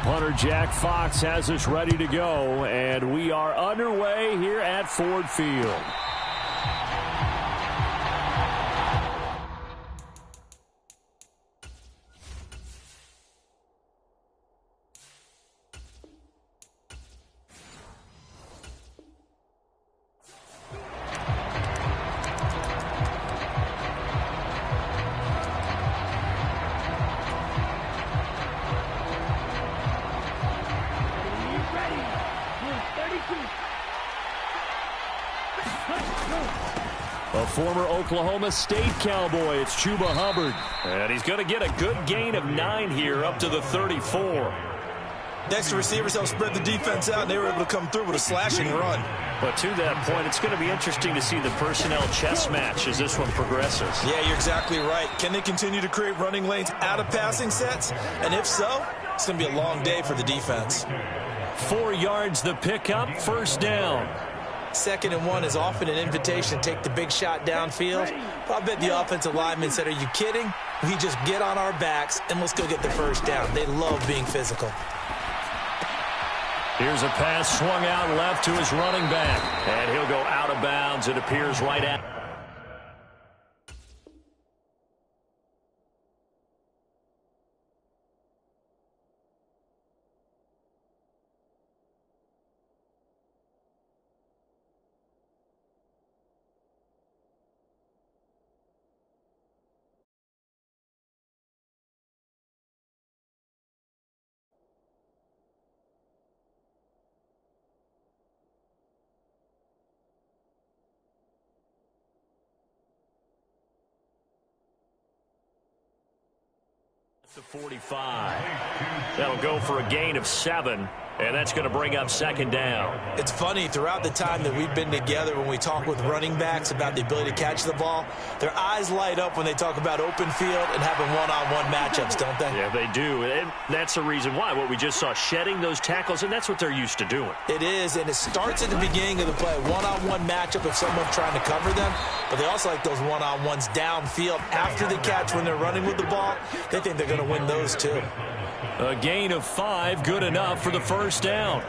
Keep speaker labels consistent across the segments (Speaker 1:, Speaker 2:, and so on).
Speaker 1: Punter Jack Fox has us ready to go, and we are underway here at Ford Field.
Speaker 2: A former Oklahoma State Cowboy, it's Chuba Hubbard.
Speaker 1: And he's going to get a good gain of 9 here up to the 34.
Speaker 3: Next receivers help spread the defense out, and they were able to come through with a slashing run.
Speaker 1: But to that point, it's going to be interesting to see the personnel chess match as this one progresses.
Speaker 3: Yeah, you're exactly right. Can they continue to create running lanes out of passing sets? And if so, it's going to be a long day for the defense.
Speaker 1: 4 yards the pickup, first down.
Speaker 3: 2nd and 1 is often an invitation to take the big shot downfield. But I bet the offensive lineman said, are you kidding? We just get on our backs and let's go get the first down. They love being physical.
Speaker 1: Here's a pass swung out left to his running back. And he'll go out of bounds. It appears right at. The 45. That'll go for a gain of 7, and that's going to bring up 2nd down.
Speaker 3: It's funny, throughout the time that we've been together, when we talk with running backs about the ability to catch the ball, their eyes light up when they talk about open field and having one-on-one matchups, don't they?
Speaker 1: Yeah, they do, and that's the reason why. What we just saw, shedding those tackles, and that's what they're used to doing.
Speaker 3: It is, and it starts at the beginning of the play. One-on-one matchup if someone's trying to cover them, but they also like those one-on-ones downfield after the catch when they're running with the ball. They think they're going to win those too.
Speaker 1: A gain of 5, good enough for the first down.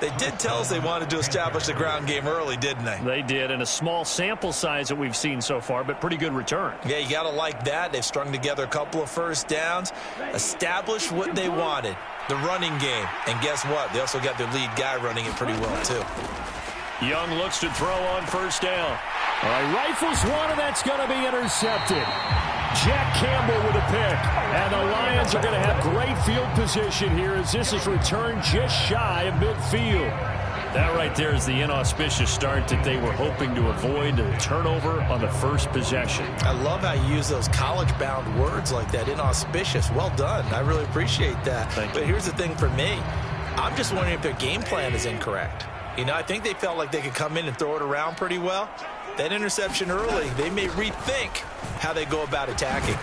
Speaker 3: They did tell us they wanted to establish the ground game early, didn't they?
Speaker 1: They did, and a small sample size that we've seen so far, but pretty good return.
Speaker 3: Yeah, you got to like that. They've strung together a couple of first downs, established what they wanted, the running game. And guess what? They also got their lead guy running it pretty well, too.
Speaker 1: Young looks to throw on first down. All right, rifles one, and that's going to be intercepted. Jack Campbell with a pick. And the Lions are going to have great field position here as this is returned just shy of midfield. That right there is the inauspicious start that they were hoping to avoid, the turnover on the first possession.
Speaker 3: I love how you use those college-bound words like that, inauspicious. Well done. I really appreciate that.
Speaker 1: Thank you.
Speaker 3: But here's the thing for me. I'm just wondering if their game plan is incorrect. You know, I think they felt like they could come in and throw it around pretty well. That interception early, they may rethink how they go about attacking.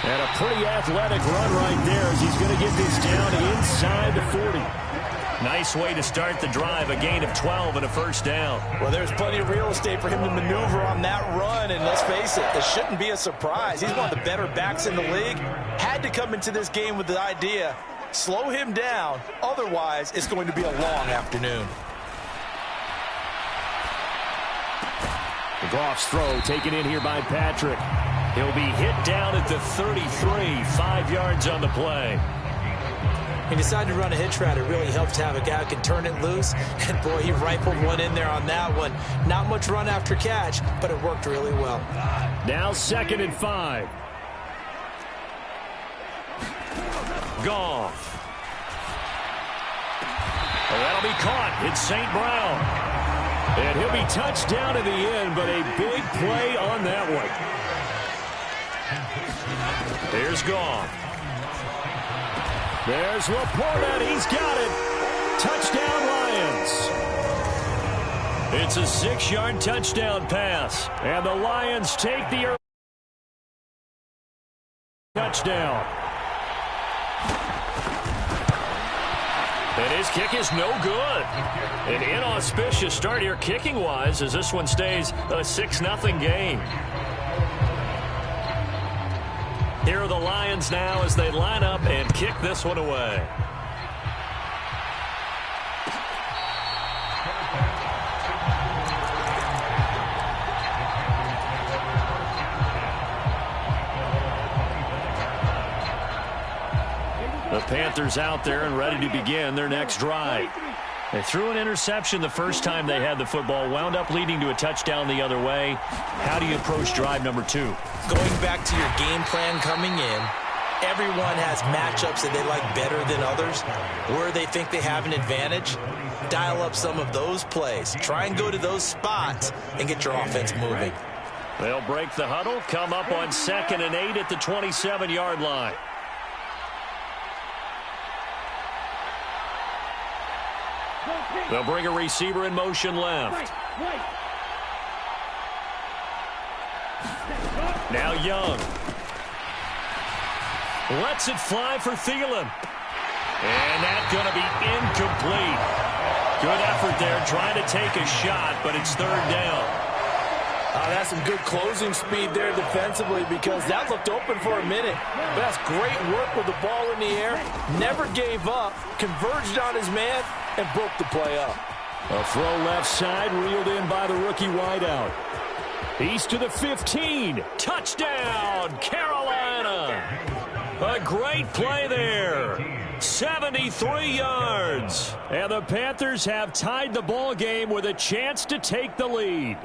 Speaker 1: And a pretty athletic run right there as he's going to get this down inside the 40. Nice way to start the drive, a gain of 12 and a first down.
Speaker 3: Well, there's plenty of real estate for him to maneuver on that run, and let's face it, it shouldn't be a surprise. He's one of the better backs in the league. Had to come into this game with the idea, slow him down, otherwise it's going to be a long afternoon.
Speaker 1: Goff's throw taken in here by Patrick. He'll be hit down at the 33, 5 yards on the play.
Speaker 3: He decided to run a hitch route. It really helps to have a guy who can turn it loose. And, boy, he rifled one in there on that one. Not much run after catch, but it worked really well.
Speaker 1: Now 2nd and 5. Goff. Well, that'll be caught. It's St. Brown. And he'll be touched down in the end, but a big play on that one. Here's Goff. There's Laporta. He's got it. Touchdown, Lions. It's a 6-yard touchdown pass. And the Lions take the early touchdown. And his kick is no good. An inauspicious start here kicking-wise as this one stays a 6-0 game. Here are the Lions now as they line up and kick this one away. The Panthers out there and ready to begin their next drive. They threw an interception the first time they had the football, wound up leading to a touchdown the other way. How do you approach drive number 2?
Speaker 3: Going back to your game plan coming in, everyone has matchups that they like better than others. Where they think they have an advantage, dial up some of those plays. Try and go to those spots and get your offense moving.
Speaker 1: They'll break the huddle, come up on 2nd and 8 at the 27-yard line. They'll bring a receiver in motion left. Now Young. Lets it fly for Thielen. And that's going to be incomplete. Good effort there trying to take a shot, but it's 3rd down.
Speaker 3: That's some good closing speed there defensively because that looked open for a minute. But that's great work with the ball in the air. Never gave up, converged on his man, and broke the play up.
Speaker 1: A throw left side, reeled in by the rookie wideout. He's to the 15. Touchdown, Carolina. A great play there. 73 yards. And the Panthers have tied the ball game with a chance to take the lead.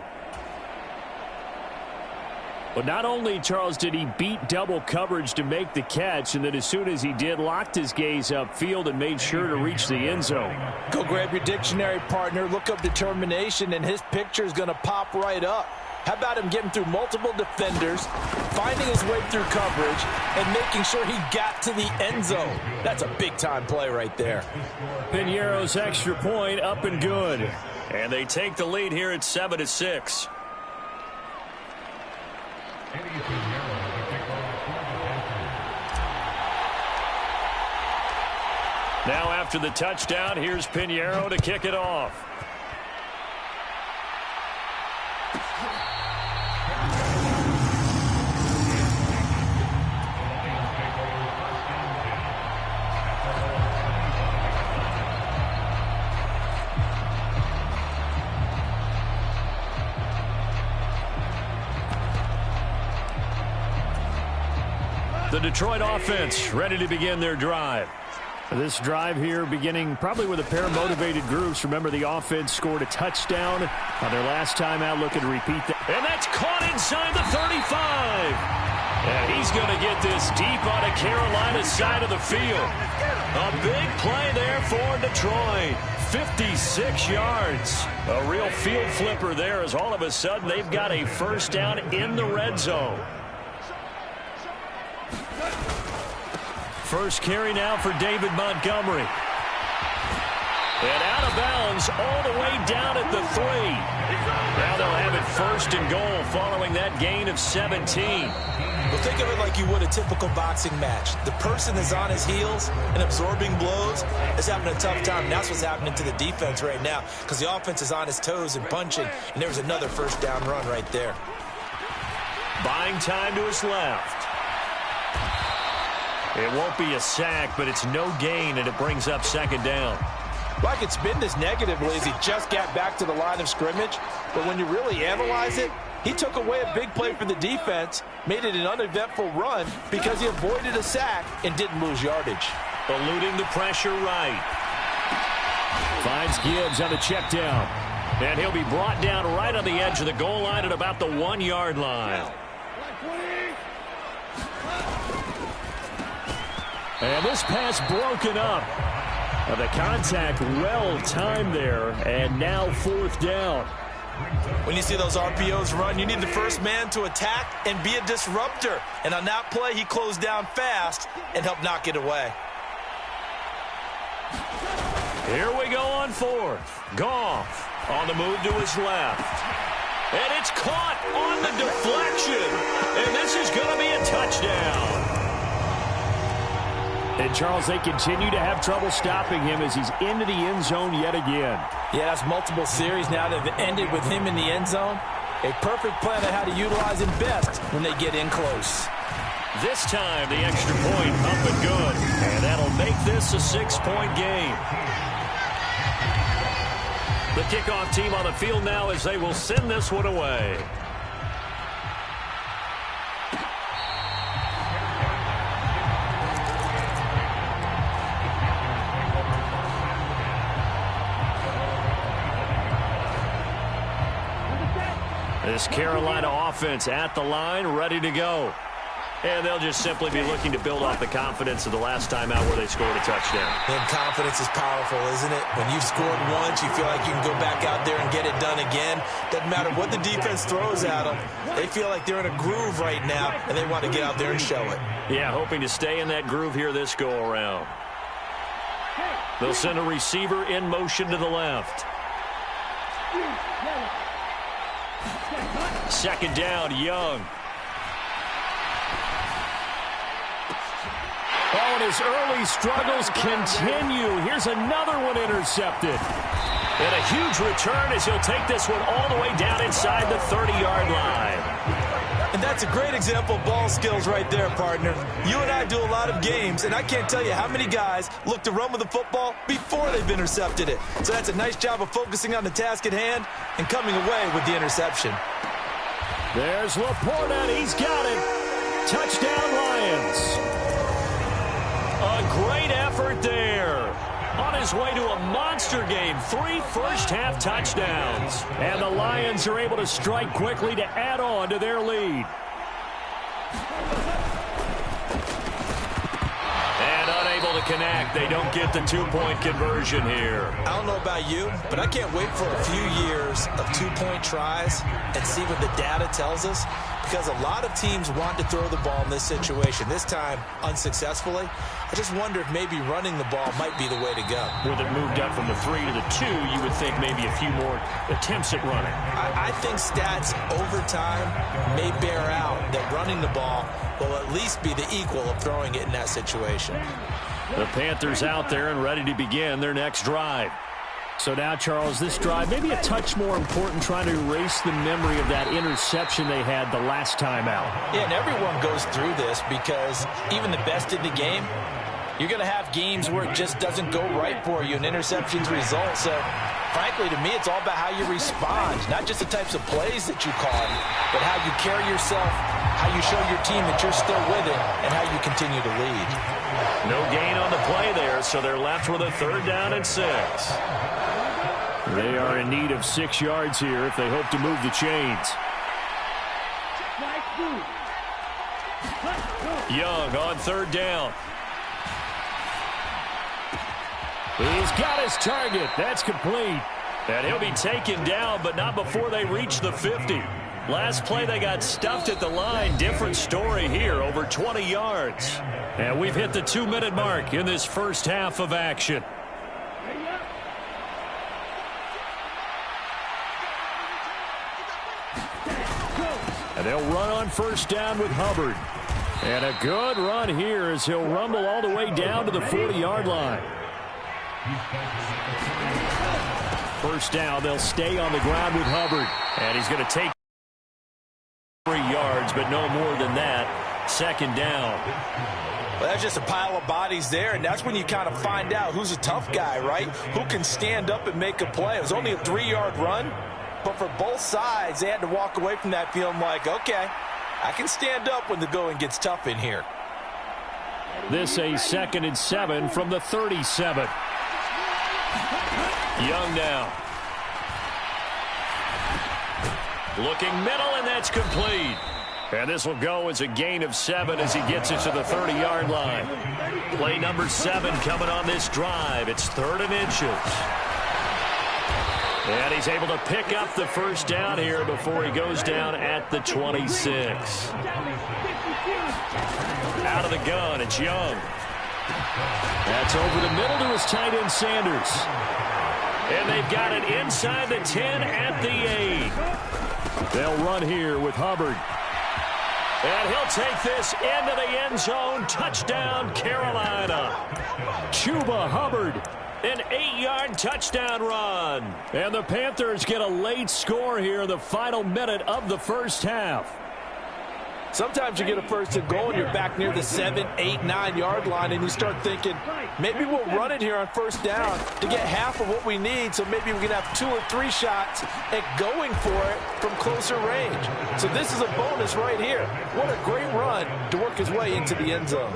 Speaker 1: But not only, Charles, did he beat double coverage to make the catch, and then as soon as he did, locked his gaze upfield and made sure to reach the end zone.
Speaker 3: Go grab your dictionary, partner. Look up determination, and his picture is going to pop right up. How about him getting through multiple defenders, finding his way through coverage, and making sure he got to the end zone? That's a big-time play right there.
Speaker 1: Piñeiro's extra point up and good. And they take the lead here at 7-6. Now after the touchdown, here's Piñeiro to kick it off. The Detroit offense ready to begin their drive. This drive here beginning probably with a pair of motivated groups. Remember, the offense scored a touchdown on their last time out, looking to repeat that. And that's caught inside the 35. And he's going to get this deep on a Carolina side of the field. A big play there for Detroit. 56 yards. A real field flipper there as all of a sudden they've got a first down in the red zone. First carry now for David Montgomery. And out of bounds all the way down at the 3. Now they'll have it 1st and goal following that gain of 17.
Speaker 3: Well, think of it like you would a typical boxing match. The person is on his heels and absorbing blows is having a tough time. That's what's happening to the defense right now because the offense is on his toes and punching, and there's another first down run right there.
Speaker 1: Buying time to his left. It won't be a sack, but it's no gain, and it brings up 2nd down.
Speaker 3: Like it's been this negatively as he just got back to the line of scrimmage. But when you really analyze it, he took away a big play for the defense, made it an uneventful run because he avoided a sack and didn't lose yardage.
Speaker 1: Eluding the pressure right. Finds Gibbs on the check down. And he'll be brought down right on the edge of the goal line at about the 1-yard line. And this pass broken up. The contact well timed there, and now 4th down.
Speaker 3: When you see those RPOs run, you need the first man to attack and be a disruptor. And on that play, he closed down fast and helped knock it away.
Speaker 1: Here we go on 4th. Goff on the move to his left. And it's caught on the deflection. And this is going to be a touchdown. And, Charles, they continue to have trouble stopping him as he's into the end zone yet again.
Speaker 3: Yeah, that's multiple series now that have ended with him in the end zone. A perfect plan on how to utilize him best when they get in close.
Speaker 1: This time, the extra point up and good. And that'll make this a 6-point game. The kickoff team on the field now as they will send this one away. This Carolina offense at the line, ready to go. And they'll just simply be looking to build off the confidence of the last time out where they scored a touchdown.
Speaker 3: And confidence is powerful, isn't it? When you've scored once, you feel like you can go back out there and get it done again. Doesn't matter what the defense throws at them. They feel like they're in a groove right now, and they want to get out there and show it.
Speaker 1: Yeah, hoping to stay in that groove here this go-around. They'll send a receiver in motion to the left. Second down, Young. Oh, and his early struggles continue. Here's another one intercepted. And a huge return as he'll take this one all the way down inside the 30-yard line.
Speaker 3: And that's a great example of ball skills right there, partner. You and I do a lot of games, and I can't tell you how many guys look to run with the football before they've intercepted it. So that's a nice job of focusing on the task at hand and coming away with the interception.
Speaker 1: There's Laporta. He's got it. Touchdown, Lions. A great effort there. On his way to a monster game, 3 first-half touchdowns. And the Lions are able to strike quickly to add on to their lead. And unable to connect. They don't get the 2-point conversion here.
Speaker 3: I don't know about you, but I can't wait for a few years of 2-point tries and see what the data tells us. Because a lot of teams want to throw the ball in this situation. This time, unsuccessfully. I just wonder if maybe running the ball might be the way to go.
Speaker 1: With it moved up from the 3 to the 2, you would think maybe a few more attempts at running.
Speaker 3: I think stats over time may bear out that running the ball will at least be the equal of throwing it in that situation.
Speaker 1: The Panthers out there and ready to begin their next drive. So now, Charles, this drive maybe a touch more important, trying to erase the memory of that interception they had the last time out.
Speaker 3: Yeah, and everyone goes through this because even the best in the game, you're going to have games where it just doesn't go right for you and interceptions result. So, frankly, to me, it's all about how you respond, not just the types of plays that you call, but how you carry yourself, how you show your team that you're still with it, and how you continue to lead.
Speaker 1: No gain on the play there, so they're left with a 3rd down and 6. They are in need of 6 yards here if they hope to move the chains. Young on 3rd down. He's got his target. That's complete. And he'll be taken down, but not before they reach the 50. Last play, they got stuffed at the line. Different story here, over 20 yards. And we've hit the 2-minute mark in this first half of action. And they'll run on 1st down with Hubbard. And a good run here as he'll rumble all the way down to the 40-yard line. 1st down, they'll stay on the ground with Hubbard. And he's going to take 3 yards, but no more than that. 2nd down.
Speaker 3: Well, that's just a pile of bodies there, and that's when you kind of find out who's a tough guy, right? Who can stand up and make a play. It was only a 3-yard run, but for both sides, they had to walk away from that feeling like, okay, I can stand up when the going gets tough in here.
Speaker 1: This a 2nd and 7 from the 37. Young now. Looking middle, and that's complete. And this will go as a gain of 7 as he gets it to the 30-yard line. Play number 7 coming on this drive. It's 3rd and inches. And he's able to pick up the 1st down here before he goes down at the 26. Out of the gun, it's Young. That's over the middle to his tight end, Sanders. And they've got it inside the 10 at the 8. They'll run here with Hubbard. And he'll take this into the end zone. Touchdown, Carolina. Chuba Hubbard. An 8-yard touchdown run. And the Panthers get a late score here in the final minute of the first half.
Speaker 3: Sometimes you get a first and goal and you're back near the 7, 8, 9-yard line, and you start thinking, maybe we'll run it here on first down to get half of what we need, so maybe we can have 2 or 3 shots at going for it from closer range. So this is a bonus right here. What a great run to work his way into the end zone.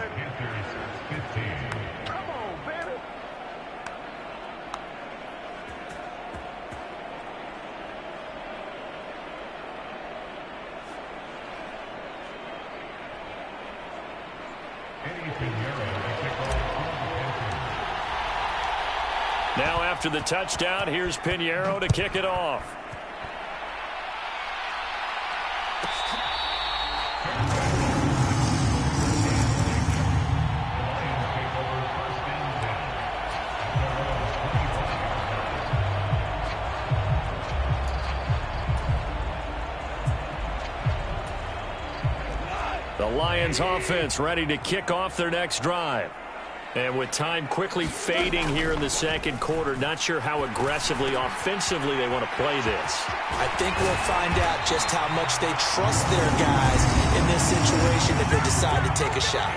Speaker 1: Now after the touchdown, here's Pinheiro to kick it off. The Lions offense ready to kick off their next drive. And with time quickly fading here in the second quarter, not sure how aggressively, offensively they want to play this.
Speaker 3: I think we'll find out just how much they trust their guys in this situation if they decide to take a shot.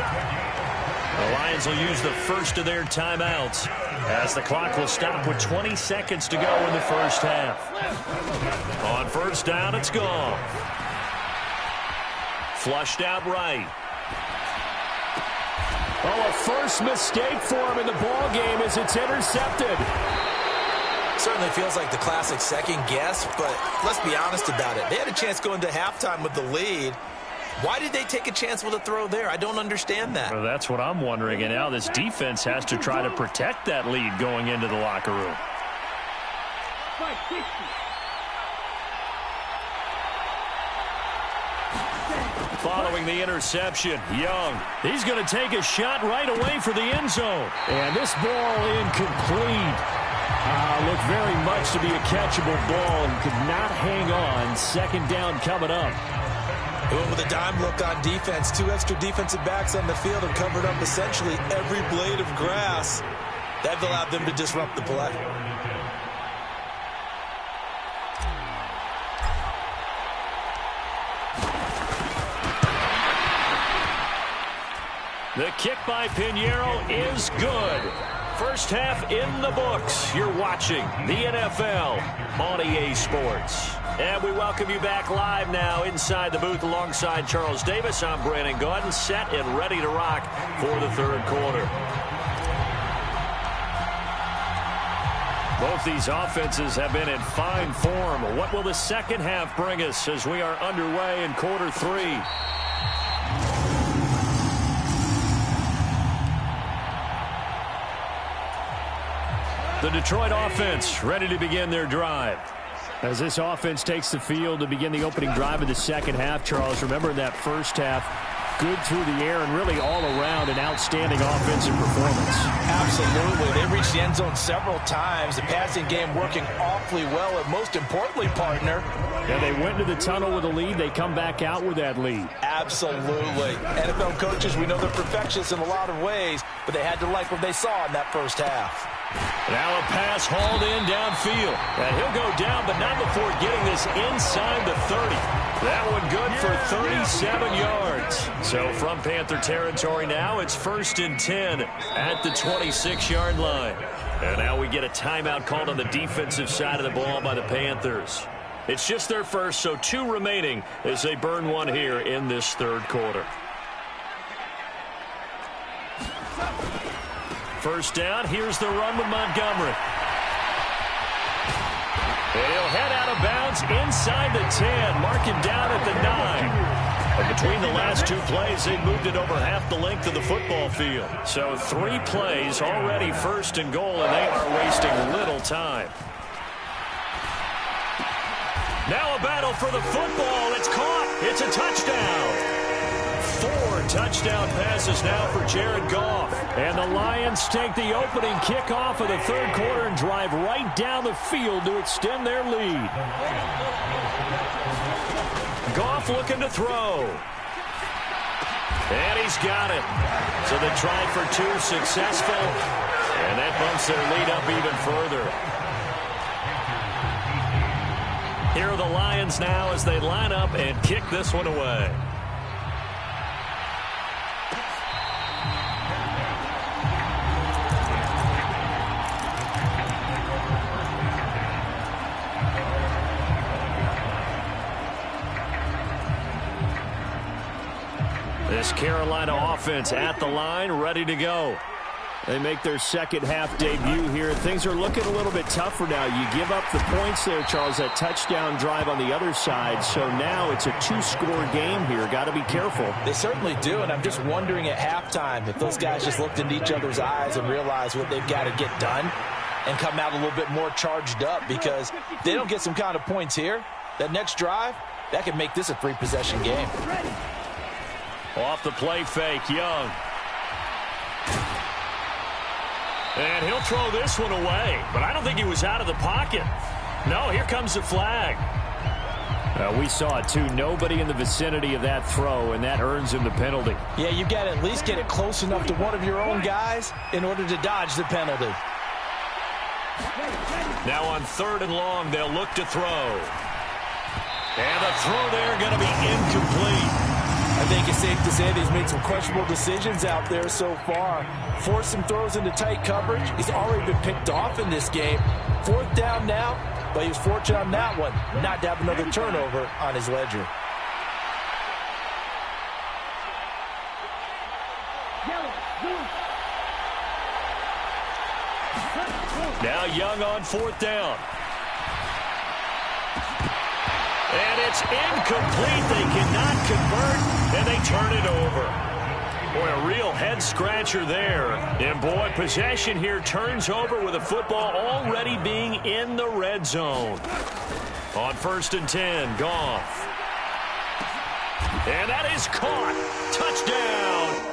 Speaker 1: The Lions will use the first of their timeouts as the clock will stop with 20 seconds to go in the first half. On first down, it's gone. Flushed out right. Oh, a first mistake for him in the ball game as it's intercepted.
Speaker 3: Certainly feels like the classic second guess, but let's be honest about it. They had a chance going into halftime with the lead. Why did they take a chance with a throw there? I don't understand that.
Speaker 1: Well, that's what I'm wondering, and now this defense has to try to protect that lead going into the locker room. Following the interception, Young, he's going to take a shot right away for the end zone. And this ball incomplete. Looked very much to be a catchable ball and could not hang on. Second down coming up.
Speaker 3: Going with a dime look on defense. 2 extra defensive backs on the field and covered up essentially every blade of grass. That allowed them to disrupt the play.
Speaker 1: The kick by Pinheiro is good. First half in the books. You're watching the NFL on EA Sports. And we welcome you back live now inside the booth alongside Charles Davis. I'm Brandon Gaudin, set and ready to rock for the third quarter. Both these offenses have been in fine form. What will the second half bring us as we are underway in quarter 3? The Detroit offense ready to begin their drive. As this offense takes the field to begin the opening drive of the second half, Charles, remember that first half, good through the air and really all around an outstanding offensive performance.
Speaker 3: Absolutely. They reached the end zone several times. The passing game working awfully well, and most importantly, partner.
Speaker 1: Yeah, they went into the tunnel with a lead. They come back out with that lead.
Speaker 3: Absolutely. NFL coaches, we know they're perfectionists in a lot of ways, but they had to like what they saw in that first half.
Speaker 1: Now a pass hauled in downfield. And he'll go down, but not before getting this inside the 30. That one good for 37 yards. So from Panther territory now, it's 1st and 10 at the 26-yard line. And now we get a timeout called on the defensive side of the ball by the Panthers. It's just their first, so 2 remaining as they burn one here in this third quarter. First down, here's the run with Montgomery. And he'll head out of bounds inside the 10, mark him down at the 9. But between the last 2 plays, they moved it over half the length of the football field. So 3 plays, already 1st and goal, and they are wasting little time. Now a battle for the football. It's caught. It's a touchdown. 4 touchdown passes now for Jared Goff. And the Lions take the opening kickoff of the third quarter and drive right down the field to extend their lead. Goff looking to throw. And he's got it. So the try for 2 successful. And that bumps their lead up even further. Here are the Lions now as they line up and kick this one away. This Carolina offense at the line, ready to go. They make their second half debut here. Things are looking a little bit tougher now. You give up the points there, Charles, that touchdown drive on the other side. So now it's a two-score game here. Got to be careful.
Speaker 3: They certainly do, and I'm just wondering at halftime if those guys just looked into each other's eyes and realized what they've got to get done and come out a little bit more charged up, because if they don't get some kind of points here, that next drive, that could make this a three-possession game.
Speaker 1: Off the play fake, Young. And he'll throw this one away, but I don't think he was out of the pocket. No, here comes the flag. We saw it, too. Nobody in the vicinity of that throw, and that earns him the penalty.
Speaker 3: Yeah, you've got to at least get it close enough to one of your own guys in order to dodge the penalty.
Speaker 1: Now on 3rd and long, they'll look to throw. And the throw there going to be incomplete.
Speaker 3: I think it's safe to say that he's made some questionable decisions out there so far. Forced some throws into tight coverage. He's already been picked off in this game. 4th down now, but he was fortunate on that one not to have another turnover on his ledger.
Speaker 1: Now Young on 4th down. And it's incomplete. They cannot convert, and they turn it over. Boy, a real head-scratcher there. And, boy, possession here turns over with the football already being in the red zone. On 1st and 10, Goff. And that is caught. Touchdown.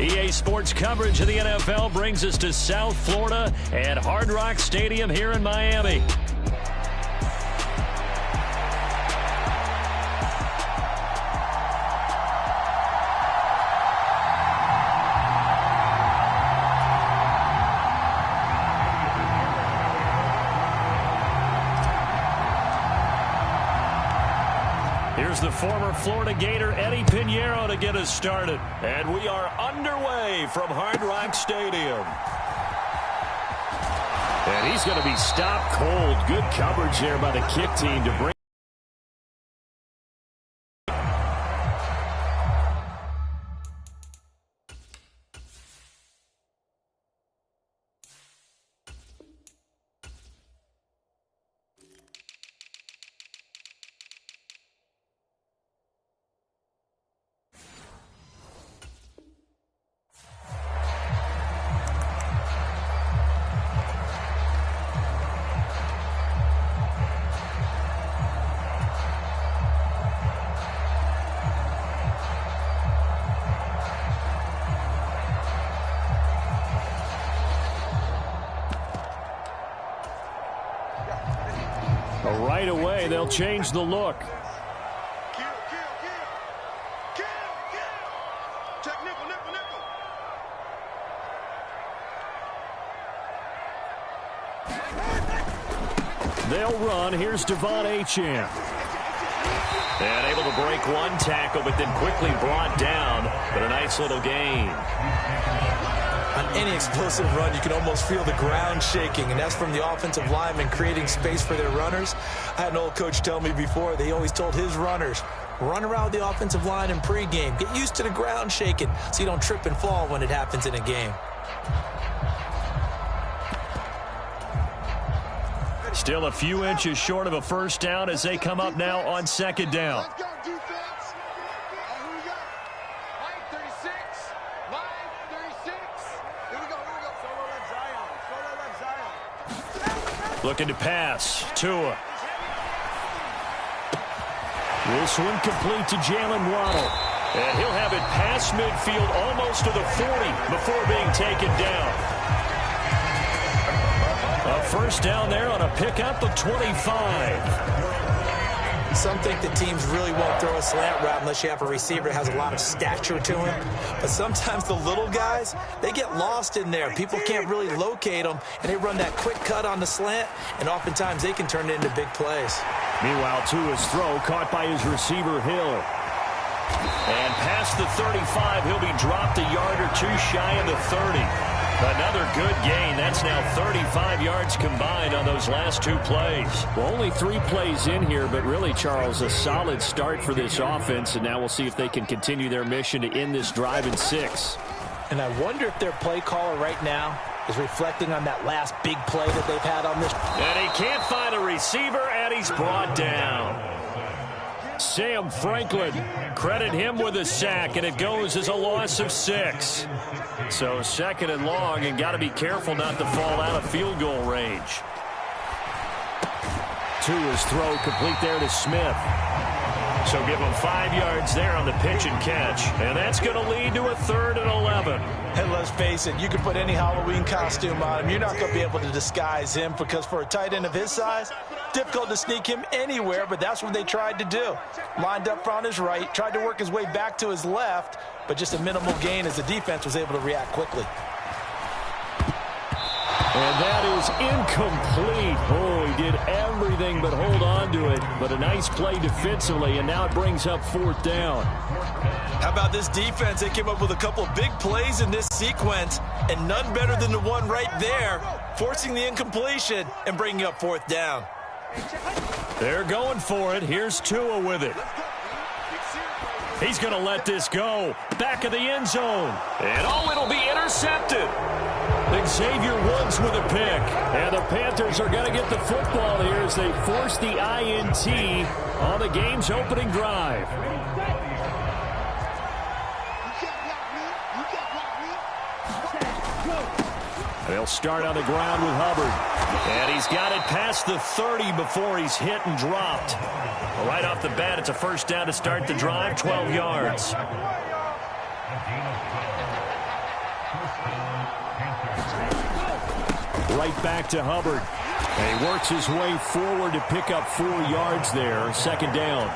Speaker 1: EA Sports coverage of the NFL brings us to South Florida at Hard Rock Stadium here in Miami. Here's the former Florida Gator Eddie Pinheiro to get us started. And we are underway from Hard Rock Stadium. And he's going to be stopped cold. Good coverage there by the kick team to bring. right away, they'll change the look. They'll run. Here's Devon Achane.
Speaker 2: And able to break one tackle, but then quickly brought down. But a nice little gain.
Speaker 3: On any explosive run, you can almost feel the ground shaking, and that's from the offensive linemen creating space for their runners. I had an old coach tell me before, they always told his runners, run around the offensive line in pregame. Get used to the ground shaking so you don't trip and fall when it happens in a game.
Speaker 1: Still a few inches short of a first down as they come up now on second down.
Speaker 4: Let's go, defense. Here we go. Line 36. Line 36. Here we go. Solo left Zion.
Speaker 1: Looking to pass. Tua. This one complete to Jalen Waddle. And he'll have it past midfield almost to the 40 before being taken down. A first down there on a pickup of 25.
Speaker 3: Some think that teams really won't throw a slant route unless you have a receiver that has a lot of stature to him. But sometimes the little guys, they get lost in there. People can't really locate them, and they run that quick cut on the slant, and oftentimes they can turn it into big plays.
Speaker 1: Meanwhile, Tua's throw caught by his receiver, Hill. And past the 35, he'll be dropped a yard or two shy of the 30. Another good gain. That's now 35 yards combined on those last two plays. Well, only 3 plays in here, but really, Charles, a solid start for this offense, and now we'll see if they can continue their mission to end this drive in 6.
Speaker 3: And I wonder if their play caller right now is reflecting on that last big play that they've had on this.
Speaker 1: And he can't find a receiver, and he's brought down. Sam Franklin, credit him with a sack, and it goes as a loss of 6. So second and long, and got to be careful not to fall out of field goal range. Tua's throw complete there to Smith. So give him 5 yards there on the pitch and catch. And that's going to lead to a 3rd and 11.
Speaker 3: And let's face it, you can put any Halloween costume on him. You're not going to be able to disguise him because for a tight end of his size, difficult to sneak him anywhere, but that's what they tried to do. Lined up on his right, tried to work his way back to his left, but just a minimal gain as the defense was able to react quickly.
Speaker 1: And that is incomplete. Oh, he did everything but hold on to it. But a nice play defensively, and now it brings up 4th down.
Speaker 3: How about this defense? They came up with a couple of big plays in this sequence, and none better than the one right there, forcing the incompletion and bringing up 4th down.
Speaker 1: They're going for it. Here's Tua with it. He's going to let this go. Back of the end zone. And it'll be intercepted. Xavier Woods with a pick. And the Panthers are going to get the football here as they force the INT on the game's opening drive. They'll start on the ground with Hubbard. And he's got it past the 30 before he's hit and dropped. Right off the bat, it's a first down to start the drive, 12 yards. Right back to Hubbard. And he works his way forward to pick up 4 yards there, second down.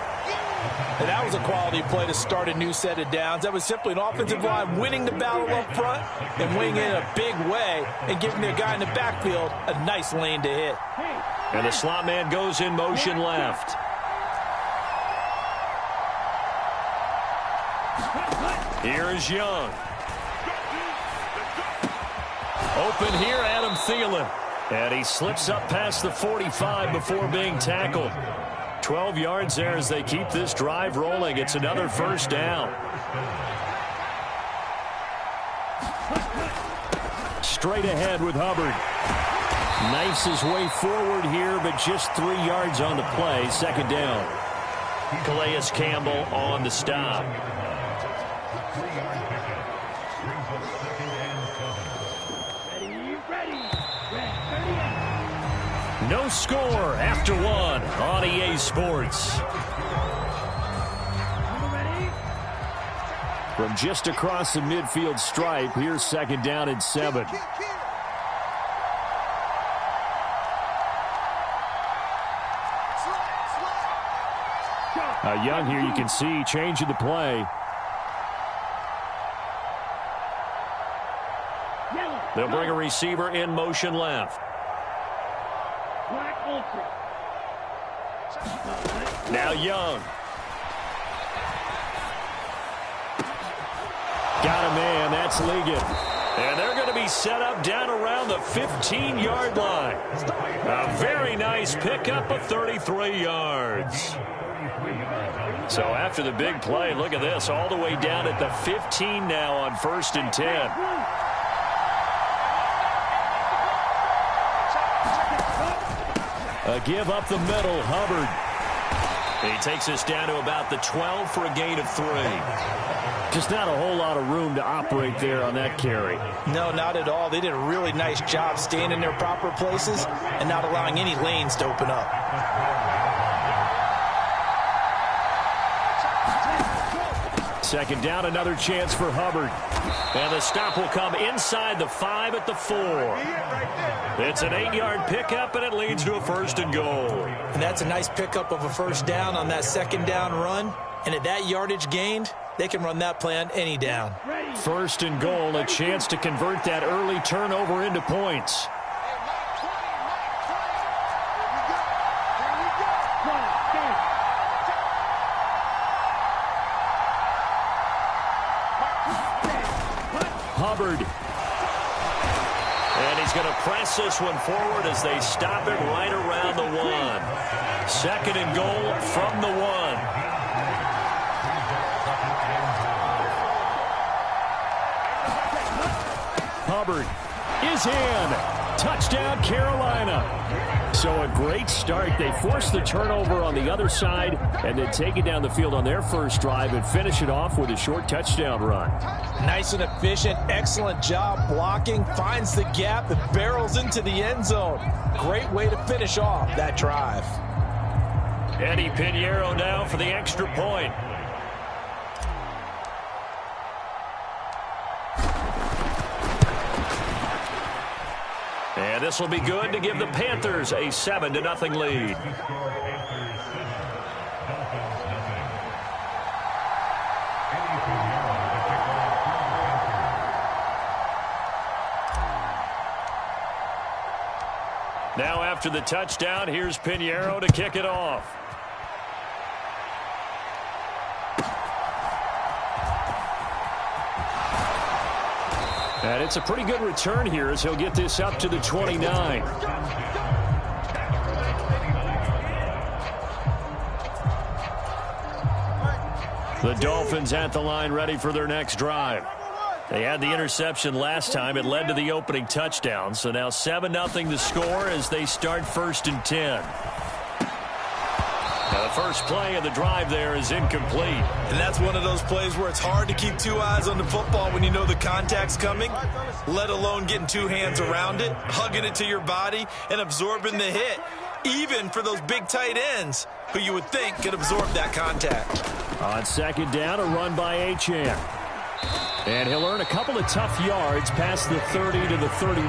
Speaker 3: And that was a quality play to start a new set of downs. That was simply an offensive line winning the battle up front and winning in a big way and giving their guy in the backfield a nice lane to hit.
Speaker 1: And the slot man goes in motion left. Here is Young. Open here, Adam Thielen. And he slips up past the 45 before being tackled. 12 yards there as they keep this drive rolling. It's another first down. Straight ahead with Hubbard. Knifes his way forward here, but just 3 yards on the play. Second down. Calais Campbell on the stop. No score after 1 on EA Sports. From just across the midfield stripe, here's second down and 7. Young here, you can see, changing the play.
Speaker 2: They'll bring a receiver in motion left. Now Young.
Speaker 1: Got a man. That's Ligon.
Speaker 2: And they're going to be set up down around the 15-yard line. A very nice pickup of 33 yards. So after the big play, look at this, all the way down at the 15 now on 1st and 10.
Speaker 1: A give up the middle, Hubbard.
Speaker 2: He takes us down to about the 12 for a gain of 3.
Speaker 1: Just not a whole lot of room to operate there on that carry.
Speaker 3: No, not at all. They did a really nice job staying in their proper places and not allowing any lanes to open up.
Speaker 1: Second down, another chance for Hubbard.
Speaker 2: And the stop will come inside the 5 at the 4. It's an 8-yard pickup, and it leads to a 1st and goal.
Speaker 3: And that's a nice pickup of a 1st down on that 2nd down run. And at that yardage gained, they can run that play on any down.
Speaker 1: 1st and goal, a chance to convert that early turnover into points. Hubbard.
Speaker 2: And he's going to press this one forward as they stop it right around the 1. 2nd and goal from the 1.
Speaker 1: Hubbard is in. Touchdown, Carolina. So a great start. They force the turnover on the other side and then take it down the field on their first drive and finish it off with a short touchdown run.
Speaker 3: Nice and efficient. Excellent job blocking. Finds the gap and barrels into the end zone. Great way to finish off that drive.
Speaker 2: Eddie Pinheiro now for the extra point. And this will be good to give the Panthers a 7-0 lead. Now after the touchdown, here's Pinheiro to kick it off.
Speaker 1: And it's a pretty good return here as he'll get this up to the 29. The Dolphins at the line ready for their next drive. They had the interception last time. It led to the opening touchdown. So now 7-0 the score as they start 1st and 10. Now the first play of the drive there is incomplete.
Speaker 3: And that's one of those plays where it's hard to keep 2 eyes on the football when you know the contact's coming, let alone getting 2 hands around it, hugging it to your body, and absorbing the hit, even for those big tight ends who you would think could absorb that contact.
Speaker 1: On 2nd down, a run by Achane. And he'll earn a couple of tough yards past the 30 to the 31.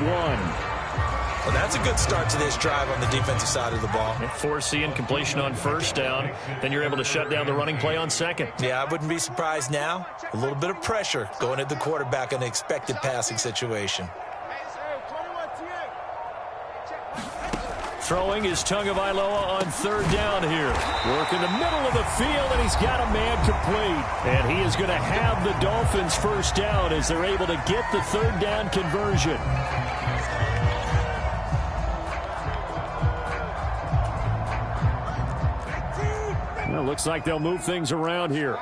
Speaker 3: Well, that's a good start to this drive on the defensive side of the ball.
Speaker 2: Force the incompletion on 1st down. Then you're able to shut down the running play on 2nd.
Speaker 3: Yeah, I wouldn't be surprised now. A little bit of pressure going at the quarterback in an expected passing situation.
Speaker 1: Throwing is Tagovailoa on 3rd down here. Work in the middle of the field, and he's got a man complete. And he is going to have the Dolphins 1st down as they're able to get the 3rd down conversion. Well, looks like they'll move things around here.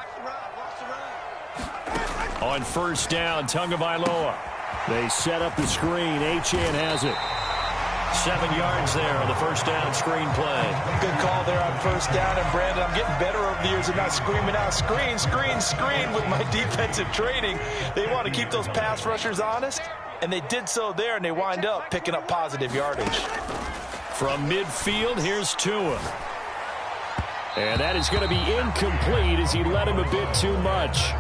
Speaker 1: On 1st down, Tagovailoa. They set up the screen. Achane has it.
Speaker 2: 7 yards there on the 1st down screen play.
Speaker 3: Good call there on 1st down. And, Brandon, I'm getting better over the years of not screaming out, screen, screen, screen with my defensive training. They want to keep those pass rushers honest, and they did so there, and they wind up picking up positive yardage.
Speaker 1: From midfield, here's Tua. And that is going to be incomplete as he led him a bit too much.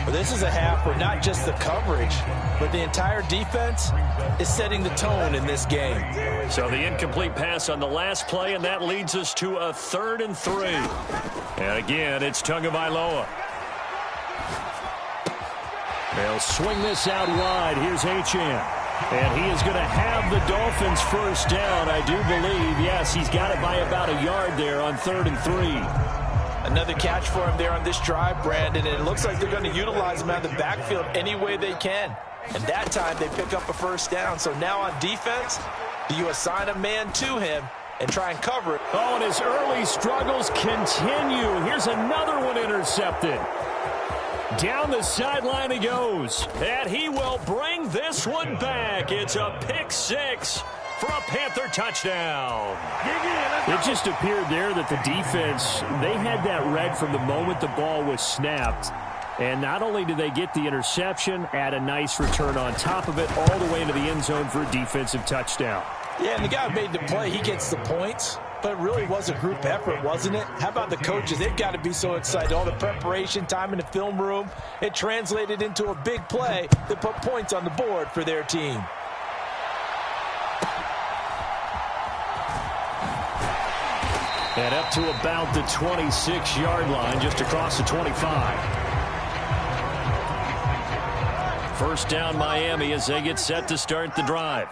Speaker 3: Well, this is a half where not just the coverage, but the entire defense is setting the tone in this game.
Speaker 2: So the incomplete pass on the last play, and that leads us to a 3rd and 3. And again, it's Tagovailoa.
Speaker 1: They'll swing this out wide. Here's Achane. And he is going to have the Dolphins first down, I do believe. Yes, he's got it by about a yard there on 3rd and 3.
Speaker 3: Another catch for him there on this drive, Brandon, and it looks like they're going to utilize him out of the backfield any way they can. And that time they pick up a first down. So now on defense, do you assign a man to him and try and cover it?
Speaker 1: Oh, and his early struggles continue. Here's another one intercepted. Down the sideline he goes.
Speaker 2: And he will bring this one back. It's a pick 6 for a Panther touchdown.
Speaker 1: It just appeared there that the defense, they had that red from the moment the ball was snapped. And not only did they get the interception, add a nice return on top of it, all the way into the end zone for a defensive touchdown.
Speaker 3: Yeah, and the guy who made the play, he gets the points. But it really was a group effort, wasn't it? How about the coaches? They've got to be so excited. All the preparation, time in the film room, it translated into a big play that put points on the board for their team.
Speaker 1: And up to about the 26-yard line, just across the 25.
Speaker 2: First down Miami as they get set to start the drive.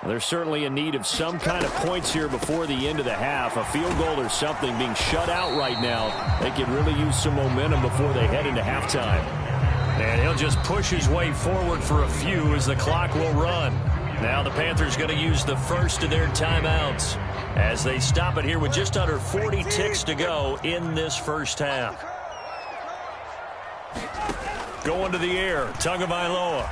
Speaker 1: They're certainly in need of some kind of points here before the end of the half. A field goal or something, being shut out right now. They could really use some momentum before they head into halftime.
Speaker 2: And he'll just push his way forward for a few as the clock will run. Now the Panthers going to use the first of their timeouts as they stop it here with just under 40 ticks to go in this first half. Going to the air, Tagovailoa.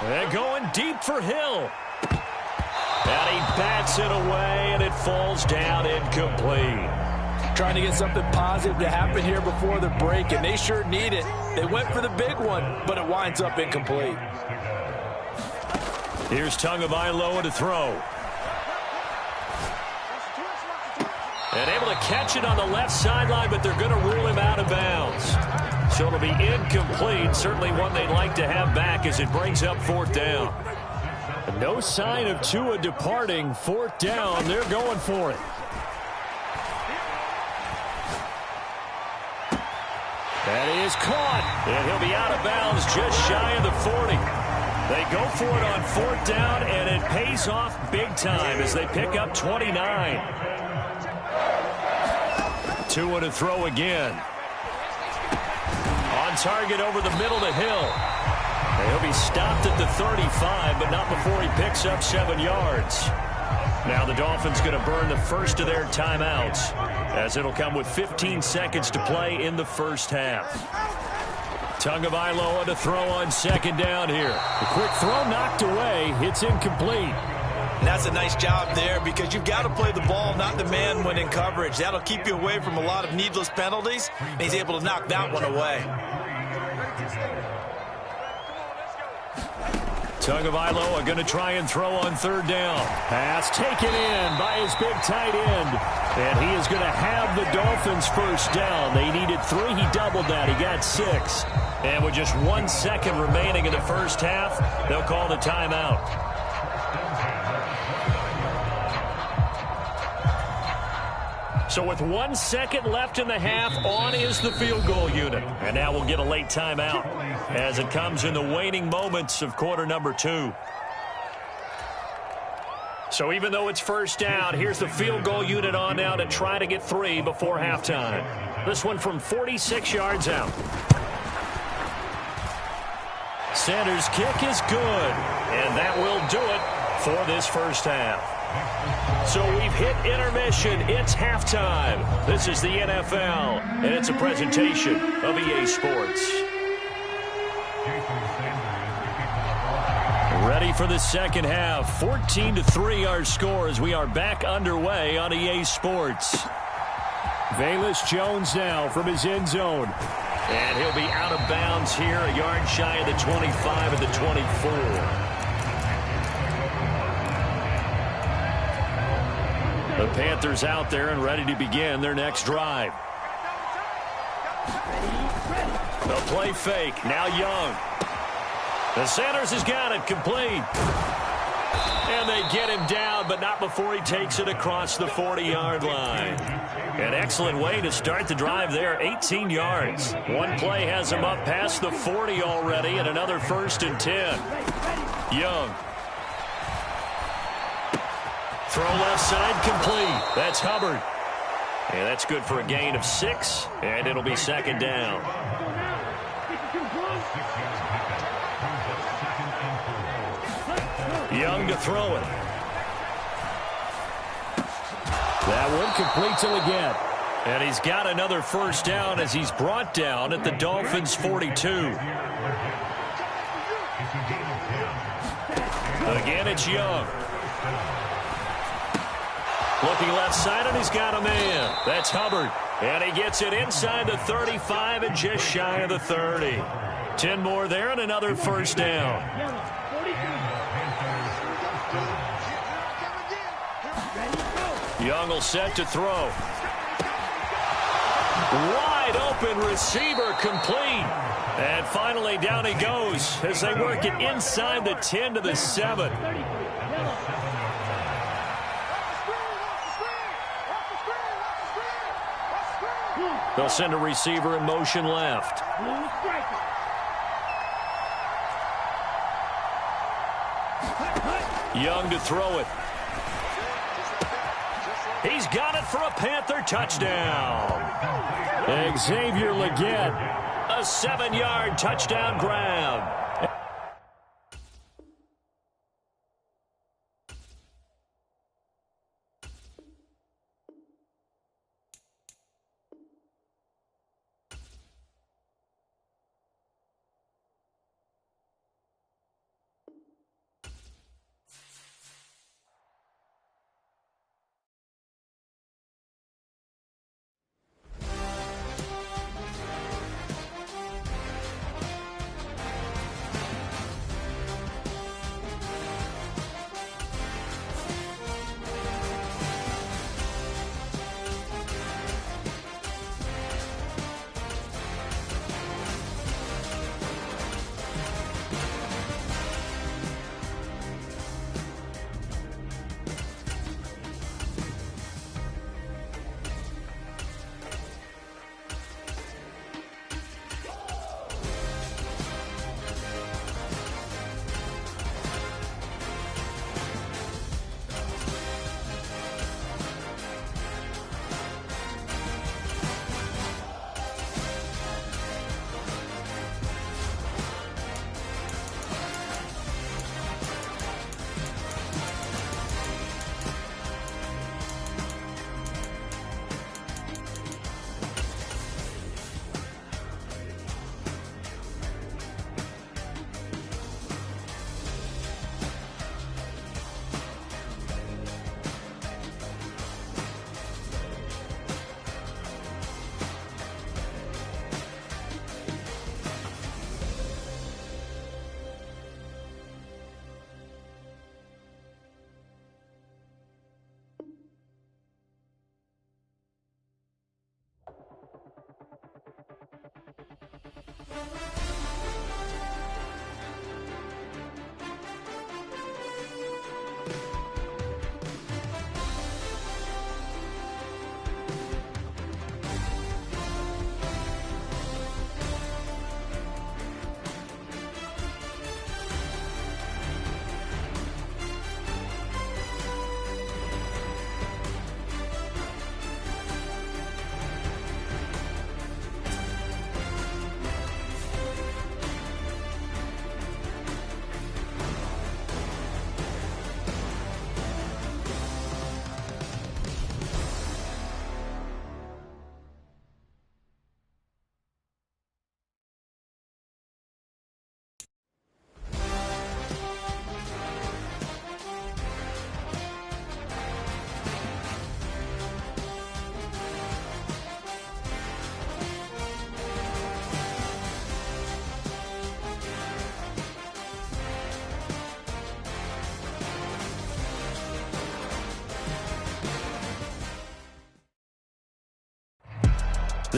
Speaker 2: And going deep for Hill. And he bats it away, and it falls down incomplete.
Speaker 3: Trying to get something positive to happen here before the break, and they sure need it. They went for the big one, but it winds up incomplete.
Speaker 2: Here's Tagovailoa to throw. And able to catch it on the left sideline, but they're going to rule him out of bounds. So it'll be incomplete. Certainly one they'd like to have back as it brings up 4th down.
Speaker 1: No sign of Tua departing. 4th down. They're going for it.
Speaker 2: That is caught. And he'll be out of bounds just shy of the 40. They go for it on 4th down, and it pays off big time as they pick up 29. Tua to throw again. On target over the middle to Hill. He'll be stopped at the 35, but not before he picks up 7 yards. Now the Dolphins going to burn the first of their timeouts as it'll come with 15 seconds to play in the first half. Tagovailoa to throw on 2nd down here.
Speaker 1: The quick throw knocked away. It's incomplete.
Speaker 3: And that's a nice job there because you've got to play the ball, not the man when in coverage. That'll keep you away from a lot of needless penalties. And he's able to knock that one away.
Speaker 2: Tagovailoa going to try and throw on 3rd down.
Speaker 1: Pass taken in by his big tight end. And he is going to have the Dolphins first down. They needed 3. He doubled that. He got 6.
Speaker 2: And with just 1 second remaining in the first half, they'll call the timeout. So with 1 second left in the half, on is the field goal unit. And now we'll get a late timeout as it comes in the waning moments of quarter number 2. So even though it's first down, here's the field goal unit on now to try to get 3 before halftime. This one from 46 yards out. Sanders' kick is good, and that will do it for this first half. So we've hit intermission. It's halftime. This is the NFL, and it's a presentation of EA Sports. Ready for the second half. 14-3 our score as we are back underway on EA Sports.
Speaker 1: Velus Jones now from his end zone.
Speaker 2: And he'll be out of bounds here, a yard shy of the 25 at the 24. The Panthers out there and ready to begin their next drive. The play fake. Now Young. The Sanders has got it complete. And they get him down, but not before he takes it across the 40-yard line. An excellent way to start the drive there, 18 yards. One play has him up past the 40 already, and another 1st and 10. Young. Throw left side complete. That's Hubbard. And that's good for a gain of 6, and it'll be 2nd down. Young to throw it.
Speaker 1: That one completes him again.
Speaker 2: And he's got another 1st down as he's brought down at the Dolphins' 42. Again, it's Young. Looking left side, and he's got a man. That's Hubbard. And he gets it inside the 35 and just shy of the 30. 10 more there and another 1st down. Young will set to throw. Wide open receiver complete. And finally down he goes as they work it inside the 10 to the 7. They'll send a receiver in motion left. Young to throw it. He's got it for a Panther touchdown.
Speaker 1: Xavier Legette.
Speaker 2: A 7-yard touchdown grab.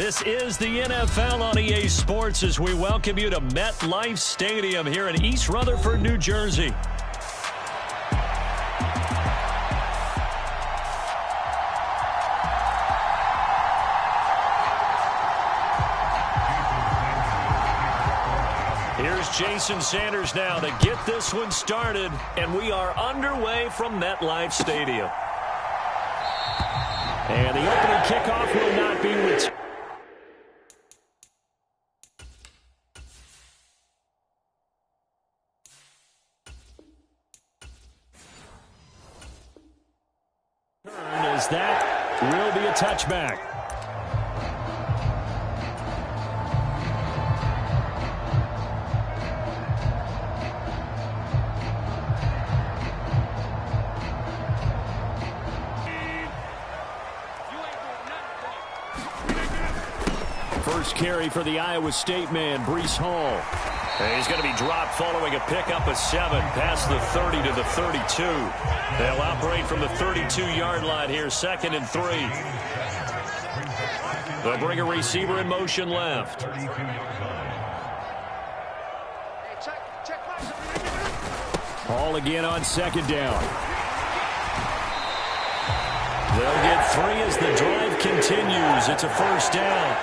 Speaker 2: This is the NFL on EA Sports as we welcome you to MetLife Stadium here in East Rutherford, New Jersey. Here's Jason Sanders now to get this one started, and we are underway from MetLife Stadium. And the opening kickoff will not be returned. As that will be a touchback. First carry for the Iowa State man, Breece Hall. And he's going to be dropped following a pickup of 7 past the 30 to the 32. They'll operate from the 32-yard line here, 2nd and 3. They'll bring a receiver in motion left. Hall again on 2nd down. They'll get 3 as the drive continues. It's a first down.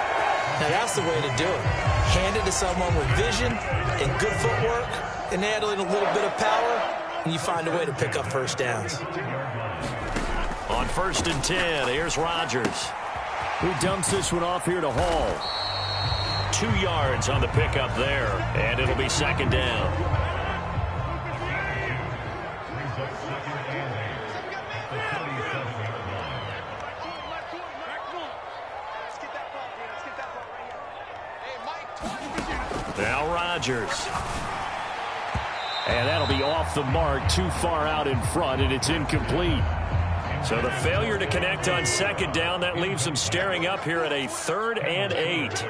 Speaker 3: Now, that's the way to do it. Hand it to someone with vision and good footwork, and add in a little bit of power, and you find a way to pick up first downs.
Speaker 2: On 1st and 10, here's Rodgers.
Speaker 1: He dumps this one off here to Hall.
Speaker 2: 2 yards on the pickup there, and it'll be 2nd down. Now Rodgers.
Speaker 1: And that'll be off the mark, too far out in front, and it's incomplete.
Speaker 2: So the failure to connect on 2nd down, that leaves them staring up here at a 3rd and 8.